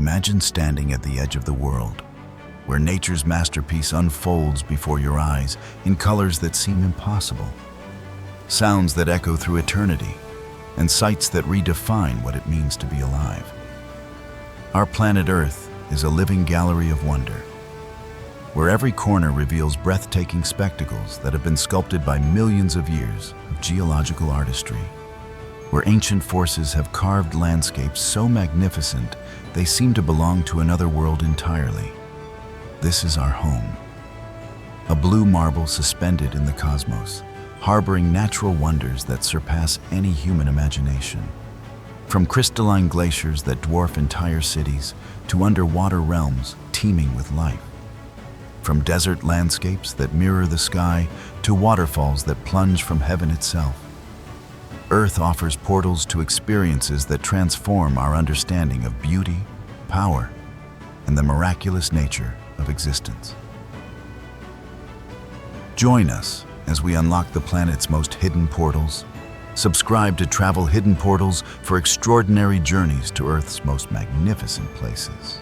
Imagine standing at the edge of the world, where nature's masterpiece unfolds before your eyes in colors that seem impossible, sounds that echo through eternity, and sights that redefine what it means to be alive. Our planet Earth is a living gallery of wonder, where every corner reveals breathtaking spectacles that have been sculpted by millions of years of geological artistry, where ancient forces have carved landscapes so magnificent they seem to belong to another world entirely. This is our home, a blue marble suspended in the cosmos, harboring natural wonders that surpass any human imagination. From crystalline glaciers that dwarf entire cities to underwater realms teeming with life. From desert landscapes that mirror the sky to waterfalls that plunge from heaven itself. Earth offers portals to experiences that transform our understanding of beauty, power, and the miraculous nature of existence. Join us as we unlock the planet's most hidden portals. Subscribe to Travel Hidden Portals for extraordinary journeys to Earth's most magnificent places.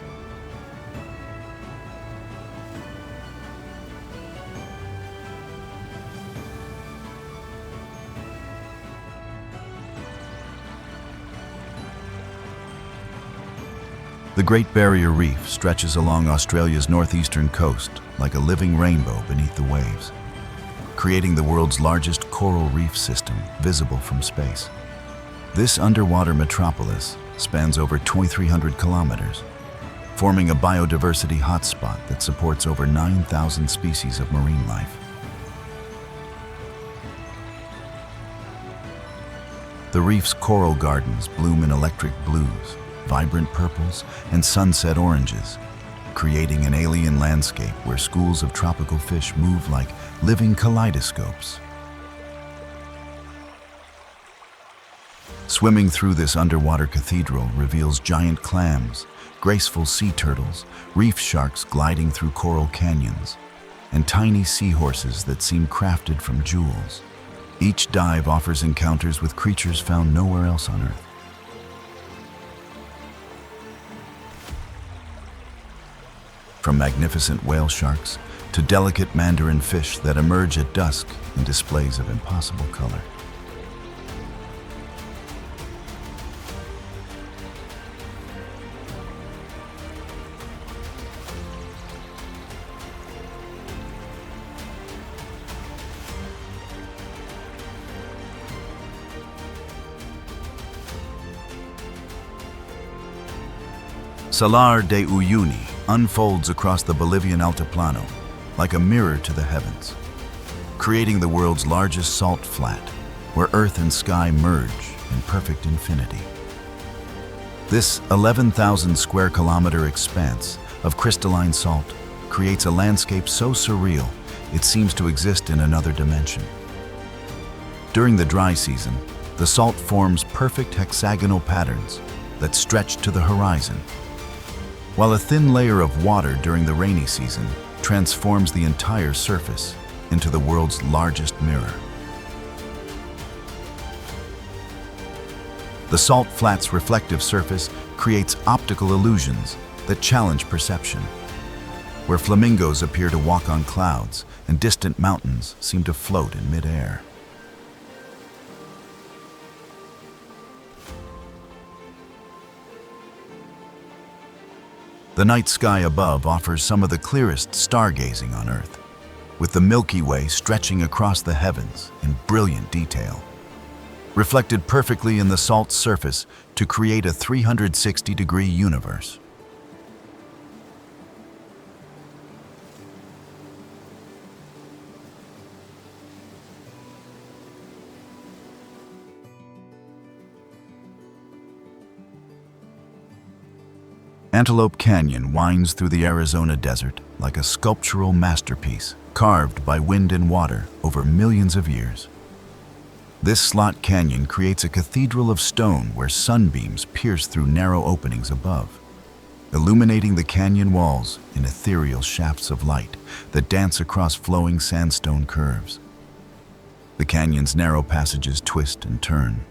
The Great Barrier Reef stretches along Australia's northeastern coast like a living rainbow beneath the waves, creating the world's largest coral reef system visible from space. This underwater metropolis spans over 2,300 kilometers, forming a biodiversity hotspot that supports over 9,000 species of marine life. The reef's coral gardens bloom in electric blues, vibrant purples, and sunset oranges, creating an alien landscape where schools of tropical fish move like living kaleidoscopes. Swimming through this underwater cathedral reveals giant clams, graceful sea turtles, reef sharks gliding through coral canyons, and tiny seahorses that seem crafted from jewels. Each dive offers encounters with creatures found nowhere else on Earth. From magnificent whale sharks to delicate mandarin fish that emerge at dusk in displays of impossible color. Salar de Uyuni unfolds across the Bolivian Altiplano like a mirror to the heavens, creating the world's largest salt flat where earth and sky merge in perfect infinity. This 11,000 square kilometer expanse of crystalline salt creates a landscape so surreal it seems to exist in another dimension. During the dry season, the salt forms perfect hexagonal patterns that stretch to the horizon, while a thin layer of water during the rainy season transforms the entire surface into the world's largest mirror. The salt flat's reflective surface creates optical illusions that challenge perception, where flamingos appear to walk on clouds and distant mountains seem to float in midair. The night sky above offers some of the clearest stargazing on Earth, with the Milky Way stretching across the heavens in brilliant detail, reflected perfectly in the salt's surface to create a 360-degree universe. Antelope Canyon winds through the Arizona desert like a sculptural masterpiece carved by wind and water over millions of years. This slot canyon creates a cathedral of stone where sunbeams pierce through narrow openings above, illuminating the canyon walls in ethereal shafts of light that dance across flowing sandstone curves. The canyon's narrow passages twist and turn,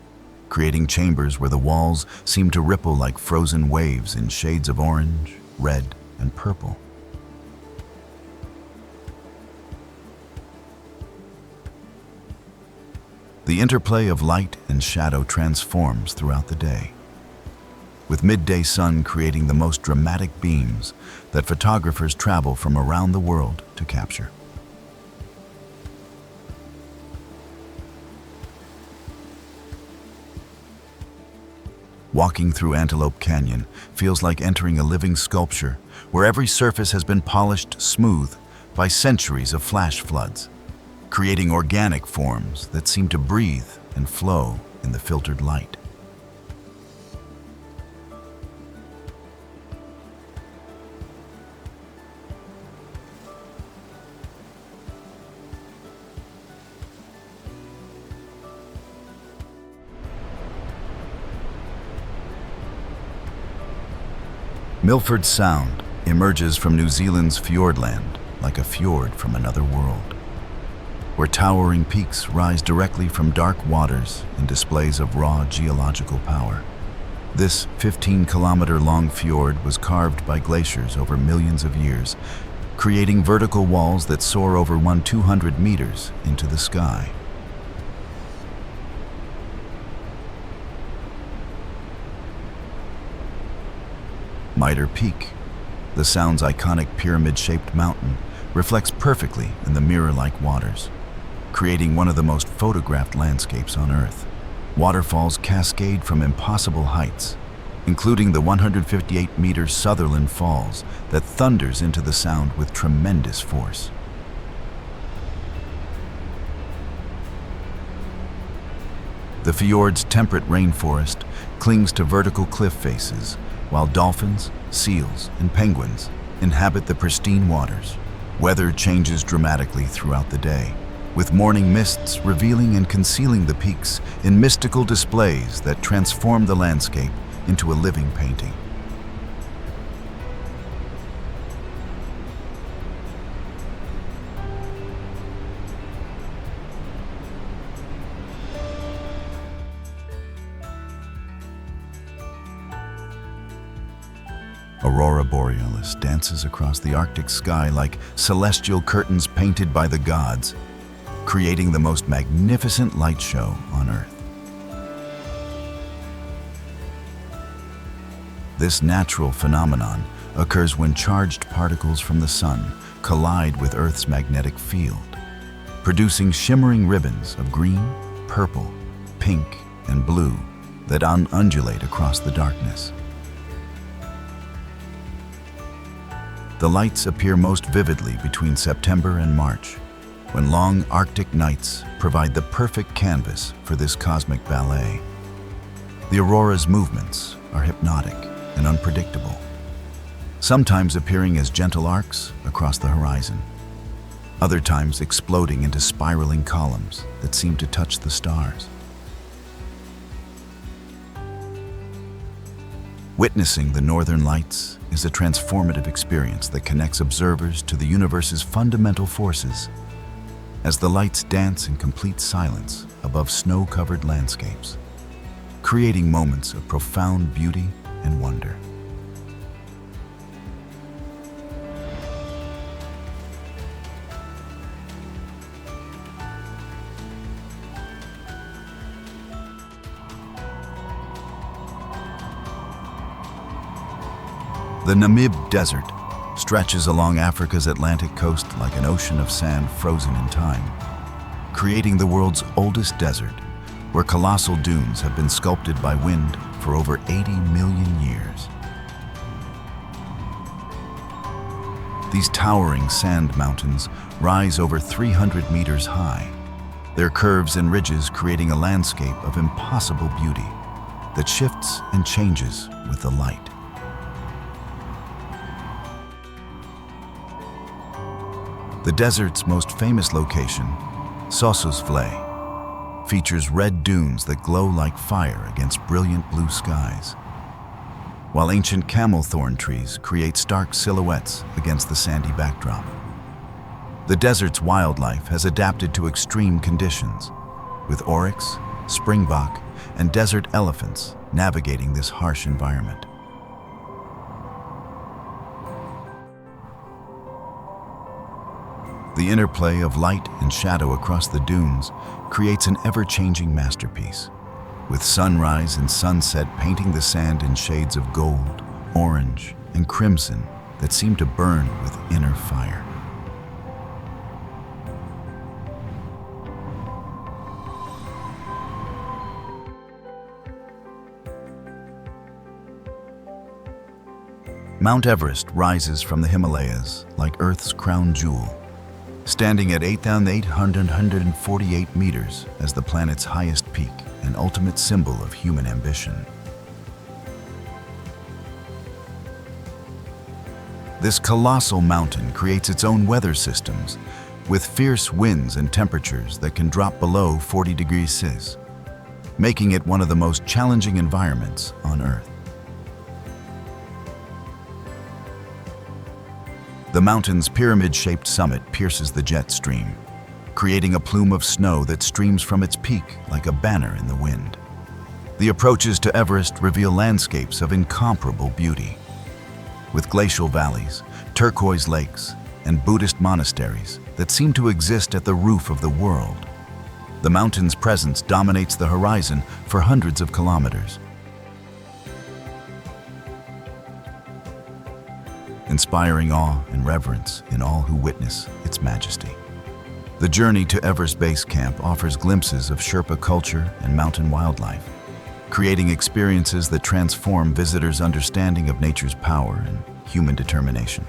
creating chambers where the walls seem to ripple like frozen waves in shades of orange, red, and purple. The interplay of light and shadow transforms throughout the day, with midday sun creating the most dramatic beams that photographers travel from around the world to capture. Walking through Antelope Canyon feels like entering a living sculpture where every surface has been polished smooth by centuries of flash floods, creating organic forms that seem to breathe and flow in the filtered light. Milford Sound emerges from New Zealand's fjordland like a fjord from another world, where towering peaks rise directly from dark waters in displays of raw geological power. This 15-kilometer-long fjord was carved by glaciers over millions of years, creating vertical walls that soar over 200 meters into the sky. Mitre Peak, the Sound's iconic pyramid-shaped mountain, reflects perfectly in the mirror-like waters, creating one of the most photographed landscapes on Earth. Waterfalls cascade from impossible heights, including the 158-meter Sutherland Falls that thunders into the Sound with tremendous force. The fjord's temperate rainforest clings to vertical cliff faces, while dolphins, seals, and penguins inhabit the pristine waters. Weather changes dramatically throughout the day, with morning mists revealing and concealing the peaks in mystical displays that transform the landscape into a living painting. Aurora Borealis dances across the Arctic sky like celestial curtains painted by the gods, creating the most magnificent light show on Earth. This natural phenomenon occurs when charged particles from the sun collide with Earth's magnetic field, producing shimmering ribbons of green, purple, pink, and blue that undulate across the darkness. The lights appear most vividly between September and March, when long Arctic nights provide the perfect canvas for this cosmic ballet. The aurora's movements are hypnotic and unpredictable, sometimes appearing as gentle arcs across the horizon, other times exploding into spiraling columns that seem to touch the stars. Witnessing the northern lights is a transformative experience that connects observers to the universe's fundamental forces, as the lights dance in complete silence above snow-covered landscapes, creating moments of profound beauty and wonder. The Namib Desert stretches along Africa's Atlantic coast like an ocean of sand frozen in time, creating the world's oldest desert, where colossal dunes have been sculpted by wind for over 80 million years. These towering sand mountains rise over 300 meters high, their curves and ridges creating a landscape of impossible beauty that shifts and changes with the light. The desert's most famous location, Sossusvlei, features red dunes that glow like fire against brilliant blue skies, while ancient camel thorn trees create stark silhouettes against the sandy backdrop. The desert's wildlife has adapted to extreme conditions, with oryx, springbok, and desert elephants navigating this harsh environment. The interplay of light and shadow across the dunes creates an ever-changing masterpiece, with sunrise and sunset painting the sand in shades of gold, orange, and crimson that seem to burn with inner fire. Mount Everest rises from the Himalayas like Earth's crown jewel, standing at 8,848 meters as the planet's highest peak, an ultimate symbol of human ambition. This colossal mountain creates its own weather systems, with fierce winds and temperatures that can drop below 40 degrees Celsius, making it one of the most challenging environments on Earth. The mountain's pyramid-shaped summit pierces the jet stream, creating a plume of snow that streams from its peak like a banner in the wind. The approaches to Everest reveal landscapes of incomparable beauty, with glacial valleys, turquoise lakes, and Buddhist monasteries that seem to exist at the roof of the world. The mountain's presence dominates the horizon for hundreds of kilometers, inspiring awe and reverence in all who witness its majesty. The journey to Everest Base Camp offers glimpses of Sherpa culture and mountain wildlife, creating experiences that transform visitors' understanding of nature's power and human determination.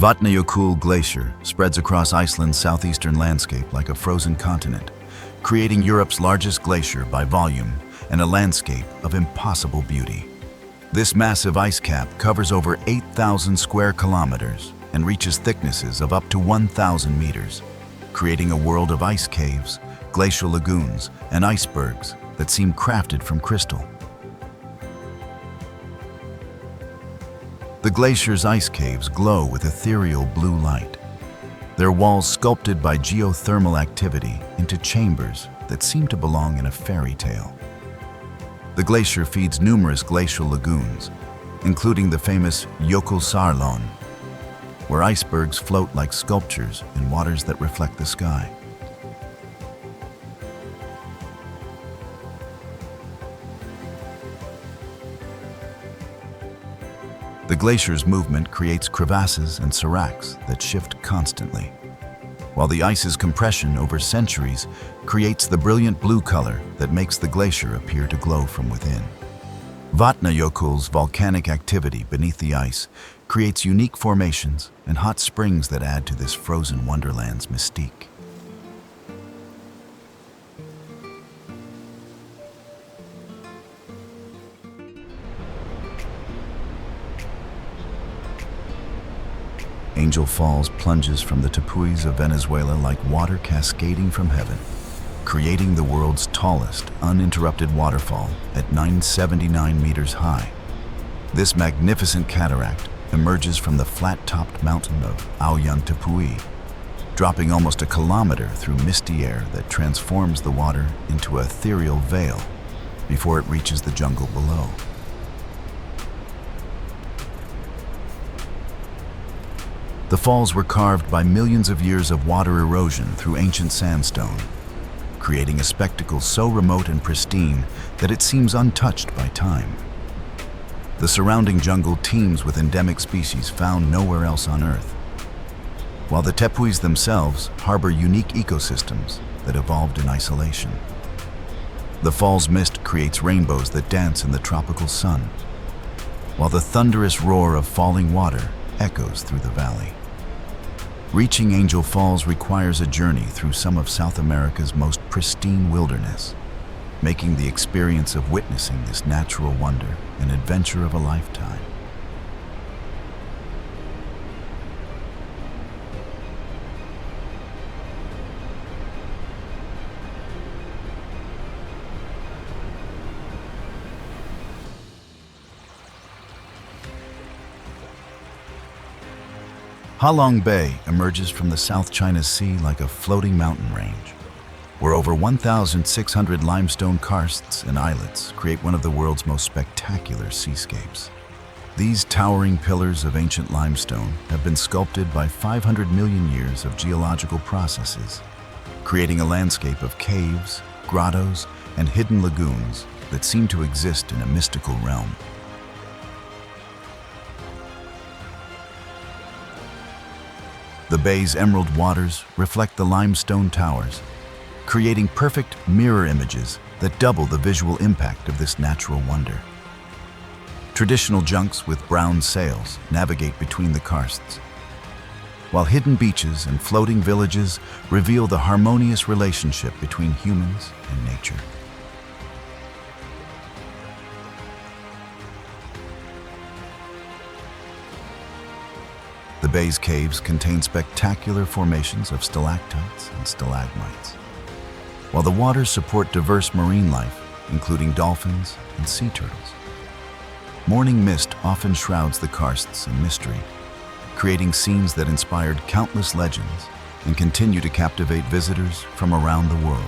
Vatnajökull Glacier spreads across Iceland's southeastern landscape like a frozen continent, creating Europe's largest glacier by volume and a landscape of impossible beauty. This massive ice cap covers over 8,000 square kilometers and reaches thicknesses of up to 1,000 meters, creating a world of ice caves, glacial lagoons, and icebergs that seem crafted from crystal. The glacier's ice caves glow with ethereal blue light, their walls sculpted by geothermal activity into chambers that seem to belong in a fairy tale. The glacier feeds numerous glacial lagoons, including the famous Jökulsárlón, where icebergs float like sculptures in waters that reflect the sky. The glacier's movement creates crevasses and seracs that shift constantly, while the ice's compression over centuries creates the brilliant blue color that makes the glacier appear to glow from within. Vatnajökull's volcanic activity beneath the ice creates unique formations and hot springs that add to this frozen wonderland's mystique. Angel Falls plunges from the tepuis of Venezuela like water cascading from heaven, creating the world's tallest, uninterrupted waterfall at 979 meters high. This magnificent cataract emerges from the flat-topped mountain of Uyuni Tepui, dropping almost a kilometer through misty air that transforms the water into an ethereal veil before it reaches the jungle below. The falls were carved by millions of years of water erosion through ancient sandstone, creating a spectacle so remote and pristine that it seems untouched by time. The surrounding jungle teems with endemic species found nowhere else on Earth, while the tepuis themselves harbor unique ecosystems that evolved in isolation. The fall's mist creates rainbows that dance in the tropical sun, while the thunderous roar of falling water echoes through the valley. Reaching Angel Falls requires a journey through some of South America's most pristine wilderness, making the experience of witnessing this natural wonder an adventure of a lifetime. Halong Bay emerges from the South China Sea like a floating mountain range, where over 1,600 limestone karsts and islets create one of the world's most spectacular seascapes. These towering pillars of ancient limestone have been sculpted by 500 million years of geological processes, creating a landscape of caves, grottos, and hidden lagoons that seem to exist in a mystical realm. The bay's emerald waters reflect the limestone towers, creating perfect mirror images that double the visual impact of this natural wonder. Traditional junks with brown sails navigate between the karsts, while hidden beaches and floating villages reveal the harmonious relationship between humans and nature. The bay's caves contain spectacular formations of stalactites and stalagmites, while the waters support diverse marine life, including dolphins and sea turtles. Morning mist often shrouds the karsts in mystery, creating scenes that inspired countless legends and continue to captivate visitors from around the world.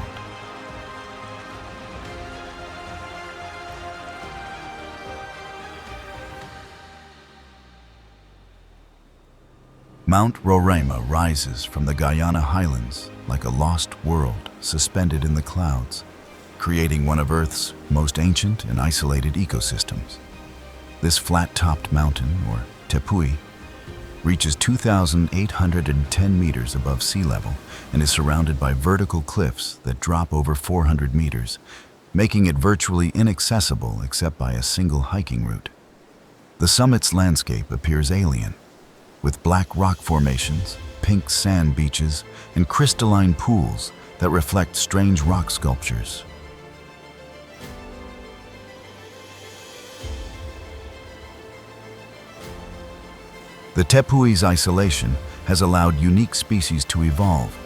Mount Roraima rises from the Guyana highlands like a lost world suspended in the clouds, creating one of Earth's most ancient and isolated ecosystems. This flat-topped mountain, or tepui, reaches 2,810 meters above sea level and is surrounded by vertical cliffs that drop over 400 meters, making it virtually inaccessible except by a single hiking route. The summit's landscape appears alien, with black rock formations, pink sand beaches, and crystalline pools that reflect strange rock sculptures. The tepui's isolation has allowed unique species to evolve,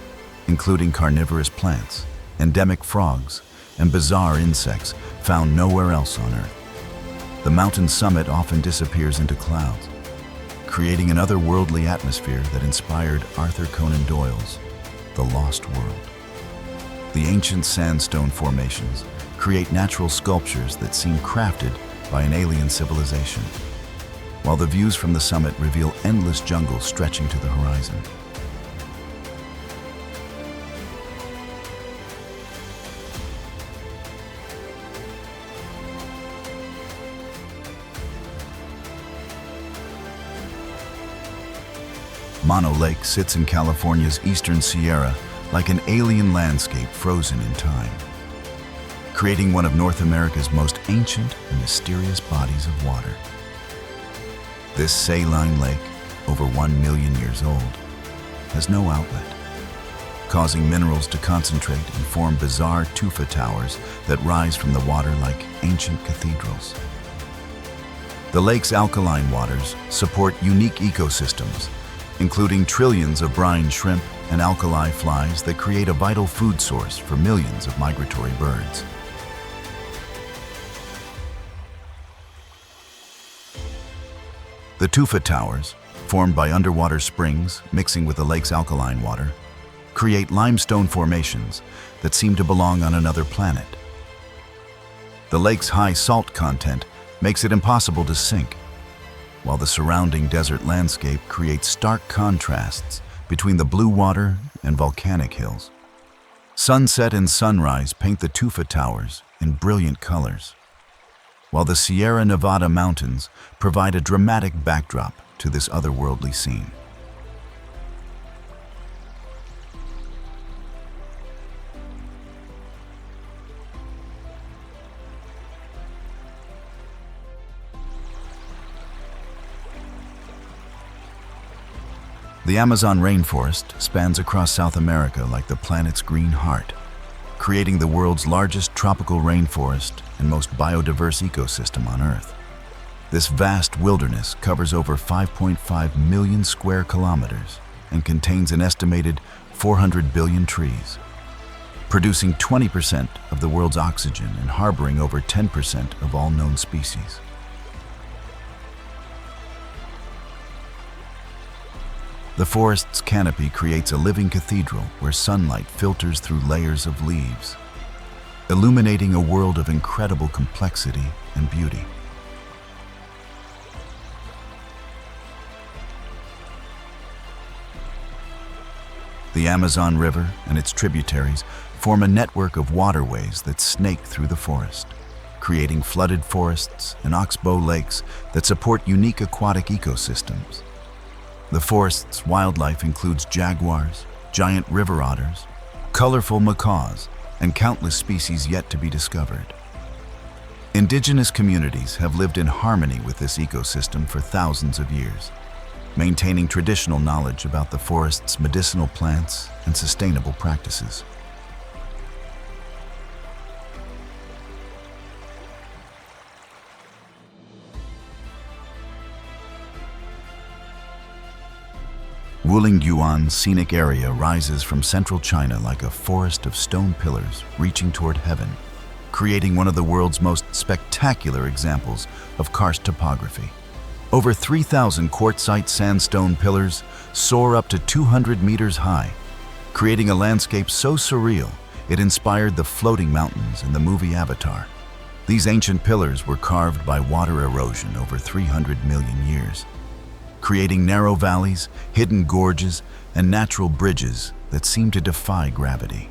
including carnivorous plants, endemic frogs, and bizarre insects found nowhere else on Earth. The mountain's summit often disappears into clouds, creating an otherworldly atmosphere that inspired Arthur Conan Doyle's The Lost World. The ancient sandstone formations create natural sculptures that seem crafted by an alien civilization, while the views from the summit reveal endless jungles stretching to the horizon. Mono Lake sits in California's eastern Sierra like an alien landscape frozen in time, creating one of North America's most ancient and mysterious bodies of water. This saline lake, over 1 million years old, has no outlet, causing minerals to concentrate and form bizarre tufa towers that rise from the water like ancient cathedrals. The lake's alkaline waters support unique ecosystems, including trillions of brine shrimp and alkali flies that create a vital food source for millions of migratory birds. The tufa towers, formed by underwater springs mixing with the lake's alkaline water, create limestone formations that seem to belong on another planet. The lake's high salt content makes it impossible to sink, while the surrounding desert landscape creates stark contrasts between the blue water and volcanic hills. Sunset and sunrise paint the tufa towers in brilliant colors, while the Sierra Nevada mountains provide a dramatic backdrop to this otherworldly scene. The Amazon rainforest spans across South America like the planet's green heart, creating the world's largest tropical rainforest and most biodiverse ecosystem on Earth. This vast wilderness covers over 5.5 million square kilometers and contains an estimated 400 billion trees, producing 20% of the world's oxygen and harboring over 10% of all known species. The forest's canopy creates a living cathedral where sunlight filters through layers of leaves, illuminating a world of incredible complexity and beauty. The Amazon River and its tributaries form a network of waterways that snake through the forest, creating flooded forests and oxbow lakes that support unique aquatic ecosystems. The forest's wildlife includes jaguars, giant river otters, colorful macaws, and countless species yet to be discovered. Indigenous communities have lived in harmony with this ecosystem for thousands of years, maintaining traditional knowledge about the forest's medicinal plants and sustainable practices. Wulingyuan Scenic Area rises from central China like a forest of stone pillars reaching toward heaven, creating one of the world's most spectacular examples of karst topography. Over 3,000 quartzite sandstone pillars soar up to 200 meters high, creating a landscape so surreal it inspired the floating mountains in the movie Avatar. These ancient pillars were carved by water erosion over 300 million years, creating narrow valleys, hidden gorges, and natural bridges that seem to defy gravity.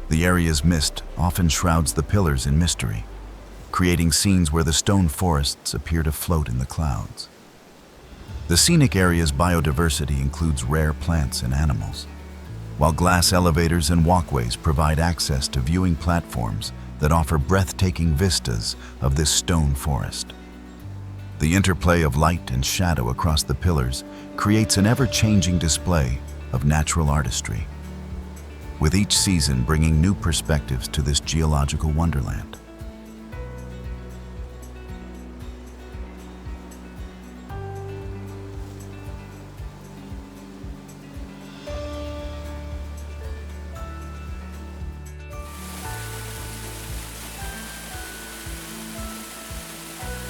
The area's mist often shrouds the pillars in mystery, creating scenes where the stone forests appear to float in the clouds. The scenic area's biodiversity includes rare plants and animals, while glass elevators and walkways provide access to viewing platforms that offer breathtaking vistas of this stone forest. The interplay of light and shadow across the pillars creates an ever-changing display of natural artistry, with each season bringing new perspectives to this geological wonderland.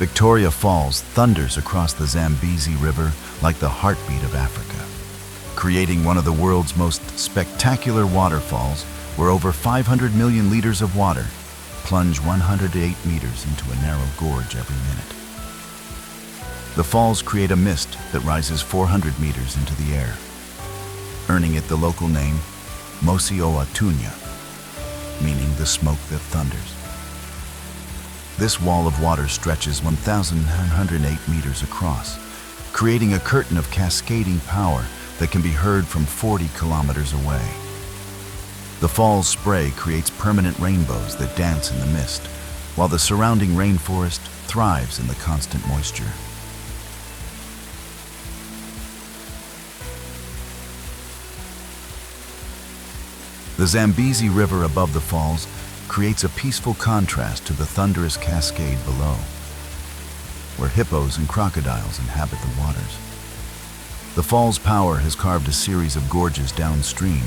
Victoria Falls thunders across the Zambezi River like the heartbeat of Africa, creating one of the world's most spectacular waterfalls where over 500 million liters of water plunge 108 meters into a narrow gorge every minute. The falls create a mist that rises 400 meters into the air, earning it the local name Mosi Oa Tunya, meaning the smoke that thunders. This wall of water stretches 1,908 meters across, creating a curtain of cascading power that can be heard from 40 kilometers away. The fall's spray creates permanent rainbows that dance in the mist, while the surrounding rainforest thrives in the constant moisture. The Zambezi River above the falls creates a peaceful contrast to the thunderous cascade below, where hippos and crocodiles inhabit the waters. The fall's power has carved a series of gorges downstream,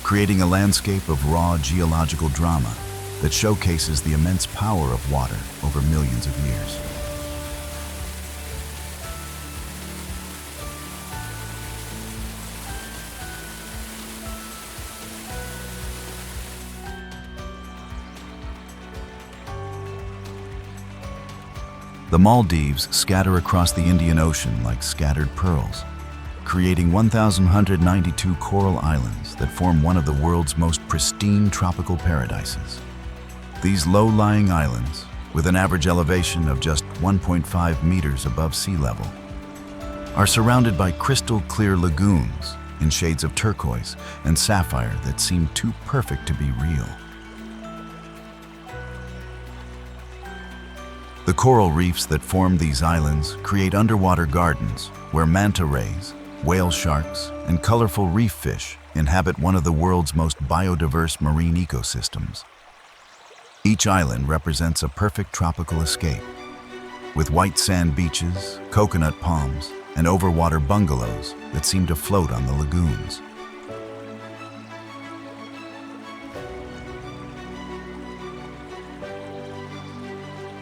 creating a landscape of raw geological drama that showcases the immense power of water over millions of years. The Maldives scatter across the Indian Ocean like scattered pearls, creating 1,192 coral islands that form one of the world's most pristine tropical paradises. These low-lying islands, with an average elevation of just 1.5 meters above sea level, are surrounded by crystal-clear lagoons in shades of turquoise and sapphire that seem too perfect to be real. The coral reefs that form these islands create underwater gardens where manta rays, whale sharks, and colorful reef fish inhabit one of the world's most biodiverse marine ecosystems. Each island represents a perfect tropical escape, with white sand beaches, coconut palms, and overwater bungalows that seem to float on the lagoons.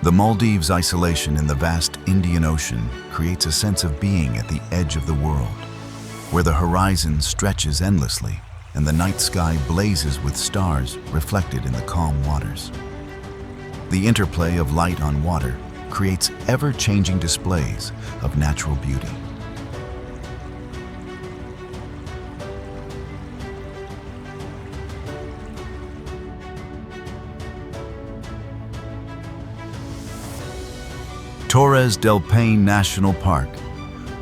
The Maldives' isolation in the vast Indian Ocean creates a sense of being at the edge of the world, where the horizon stretches endlessly and the night sky blazes with stars reflected in the calm waters. The interplay of light on water creates ever-changing displays of natural beauty. Torres del Paine National Park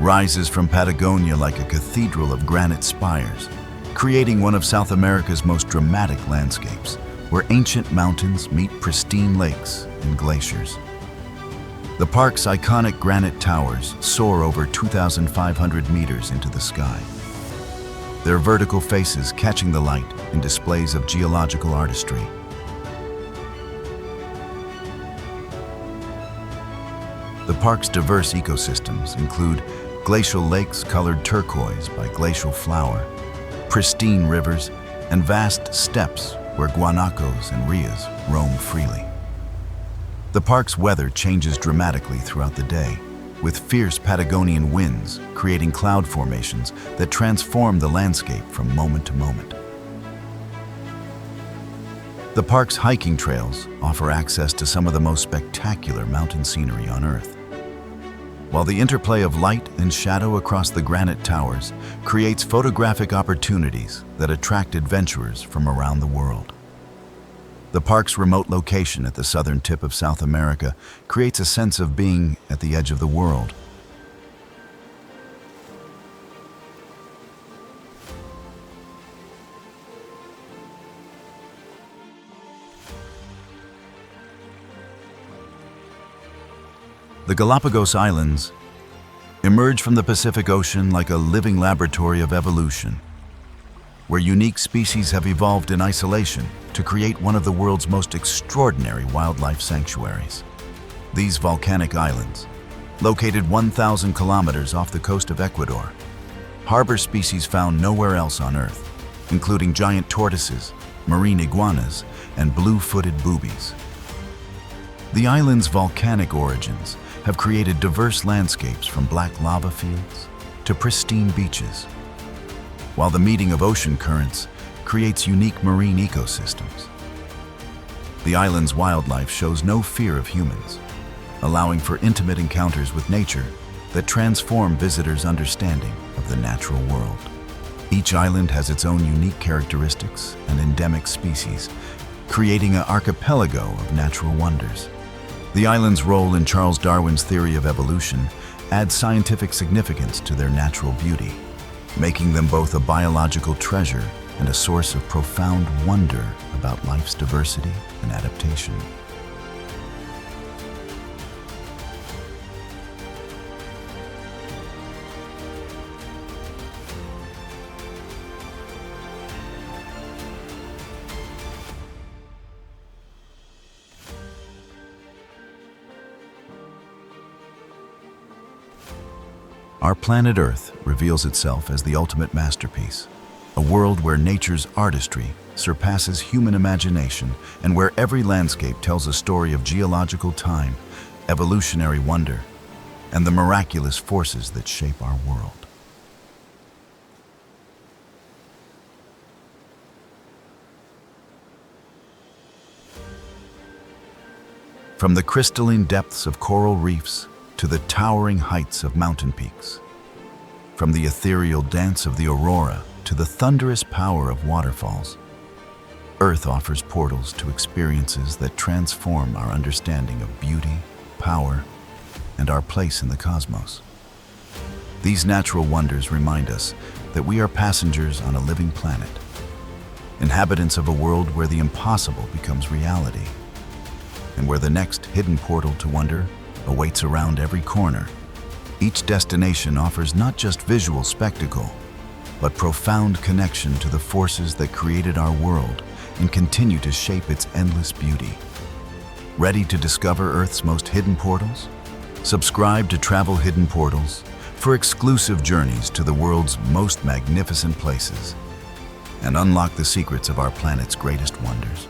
rises from Patagonia like a cathedral of granite spires, creating one of South America's most dramatic landscapes, where ancient mountains meet pristine lakes and glaciers. The park's iconic granite towers soar over 2,500 meters into the sky, their vertical faces catching the light in displays of geological artistry. The park's diverse ecosystems include glacial lakes colored turquoise by glacial flower, pristine rivers, and vast steppes where guanacos and rheas roam freely. The park's weather changes dramatically throughout the day, with fierce Patagonian winds creating cloud formations that transform the landscape from moment to moment. The park's hiking trails offer access to some of the most spectacular mountain scenery on Earth, while the interplay of light and shadow across the granite towers creates photographic opportunities that attract adventurers from around the world. The park's remote location at the southern tip of South America creates a sense of being at the edge of the world. The Galapagos Islands emerge from the Pacific Ocean like a living laboratory of evolution, where unique species have evolved in isolation to create one of the world's most extraordinary wildlife sanctuaries. These volcanic islands, located 1,000 kilometers off the coast of Ecuador, harbor species found nowhere else on Earth, including giant tortoises, marine iguanas, and blue-footed boobies. The island's volcanic origins have created diverse landscapes from black lava fields to pristine beaches, while the meeting of ocean currents creates unique marine ecosystems. The island's wildlife shows no fear of humans, allowing for intimate encounters with nature that transform visitors' understanding of the natural world. Each island has its own unique characteristics and endemic species, creating an archipelago of natural wonders. The island's role in Charles Darwin's theory of evolution adds scientific significance to their natural beauty, making them both a biological treasure and a source of profound wonder about life's diversity and adaptation. Our planet Earth reveals itself as the ultimate masterpiece, a world where nature's artistry surpasses human imagination and where every landscape tells a story of geological time, evolutionary wonder, and the miraculous forces that shape our world. From the crystalline depths of coral reefs to the towering heights of mountain peaks, from the ethereal dance of the aurora to the thunderous power of waterfalls, Earth offers portals to experiences that transform our understanding of beauty, power, and our place in the cosmos. These natural wonders remind us that we are passengers on a living planet, inhabitants of a world where the impossible becomes reality, and where the next hidden portal to wonder awaits around every corner. Each destination offers not just visual spectacle, but profound connection to the forces that created our world and continue to shape its endless beauty. Ready to discover Earth's most hidden portals? Subscribe to Travel Hidden Portals for exclusive journeys to the world's most magnificent places and unlock the secrets of our planet's greatest wonders.